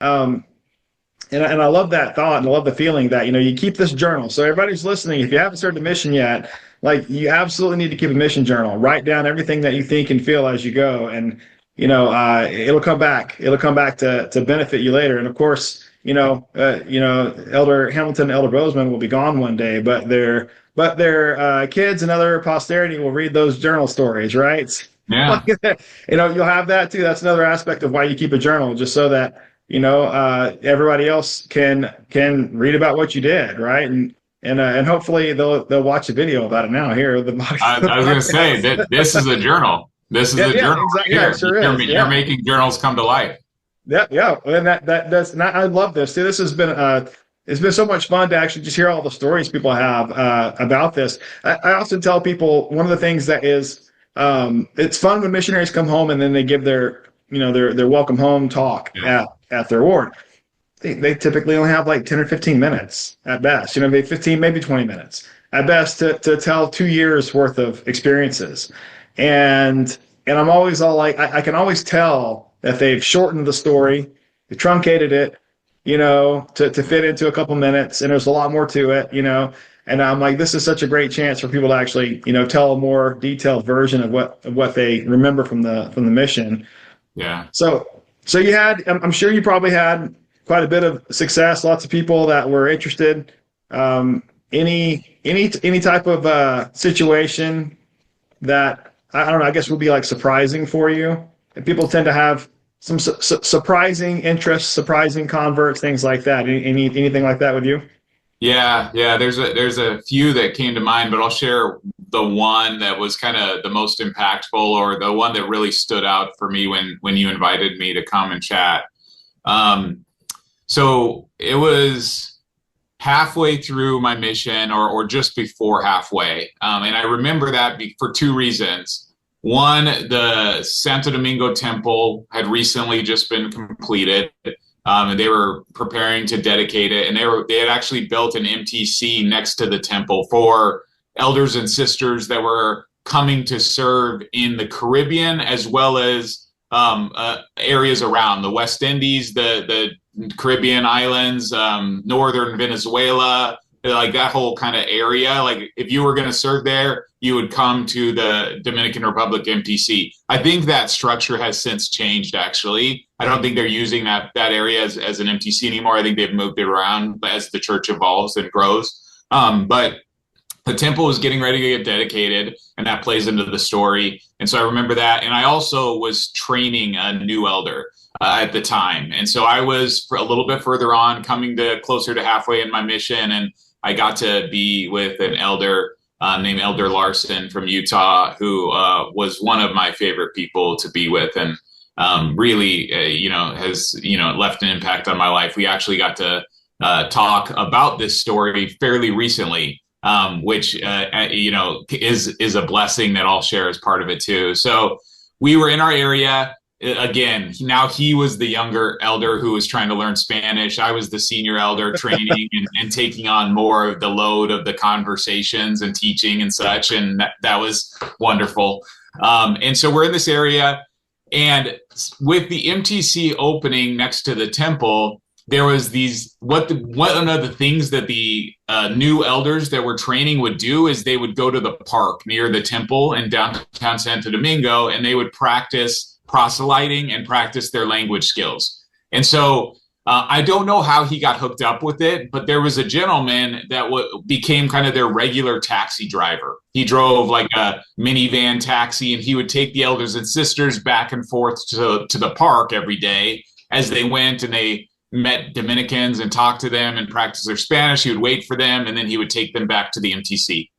Um, and I love that thought and I love the feeling that, you keep this journal. So everybody's listening, if you haven't started a mission yet, like you absolutely need to keep a mission journal. Write down everything that you think and feel as you go. And, it'll come back. It'll come back to benefit you later. And of course, Elder Hamilton and Elder Bozeman will be gone one day, but their kids and other posterity will read those journal stories, right? Yeah. You'll have that too. That's another aspect of why you keep a journal, just so that everybody else can read about what you did, right? And hopefully they'll watch a video about it now here. I was going to say that this is a journal. This is Yeah, a yeah, journal exactly. right Yeah, here. it sure You're, is. you're Yeah, making journals come to life. yeah, yeah. And that's and I love this. See, this has been it's been so much fun to actually just hear all the stories people have about this. I often tell people one of the things that is it's fun when missionaries come home and then they give their welcome home talk Yeah. at their ward. They typically only have like 10 or 15 minutes at best, maybe 15, maybe 20 minutes at best to tell 2 years worth of experiences. And I'm always all like, I can always tell that they've shortened the story, they truncated it, to fit into a couple minutes, and there's a lot more to it, and I'm like, this is such a great chance for people to actually, tell a more detailed version of what they remember from the mission. Yeah. So I'm sure you probably had quite a bit of success, lots of people that were interested. Any type of situation that I don't know, I guess would be like surprising for you. And people tend to have some surprising interests, surprising converts, things like that. Anything like that with you? Yeah, yeah. There's a few that came to mind, but I'll share the one that was kind of the most impactful, or the one that really stood out for me when you invited me to come and chat. Um, so it was halfway through my mission, or just before halfway, and I remember that for two reasons. One, the Santo Domingo temple had recently just been completed. And they were preparing to dedicate it, and they had actually built an MTC next to the temple for elders and sisters that were coming to serve in the Caribbean, as well as areas around the West Indies, the Caribbean islands, northern Venezuela, like that whole kind of area. Like if you were going to serve there, you would come to the Dominican Republic MTC. I think that structure has since changed, actually. I don't think they're using that area as an MTC anymore. I think they've moved it around as the church evolves and grows. But the temple was getting ready to get dedicated, and that plays into the story. And so I remember that. And I also was training a new elder at the time. And so I was a little bit further on, coming to closer to halfway in my mission. And I got to be with an elder named Elder Larson from Utah, who was one of my favorite people to be with, and really, has left an impact on my life. We actually got to talk about this story fairly recently, which is a blessing that I'll share as part of it too. So we were in our area. Again, now he was the younger elder who was trying to learn Spanish. I was the senior elder training and taking on more of the load of the conversations and teaching and such. And that was wonderful. And so we're in this area, and with the MTC opening next to the temple, there was one of the things that the new elders that were training would do is they would go to the park near the temple in downtown Santo Domingo, and they would practice proselyting and practice their language skills. And so I don't know how he got hooked up with it, but there was a gentleman that became kind of their regular taxi driver. He drove like a minivan taxi, and he would take the elders and sisters back and forth to the park every day as they went and they met Dominicans and talked to them and practiced their Spanish. He would wait for them, and then he would take them back to the MTC.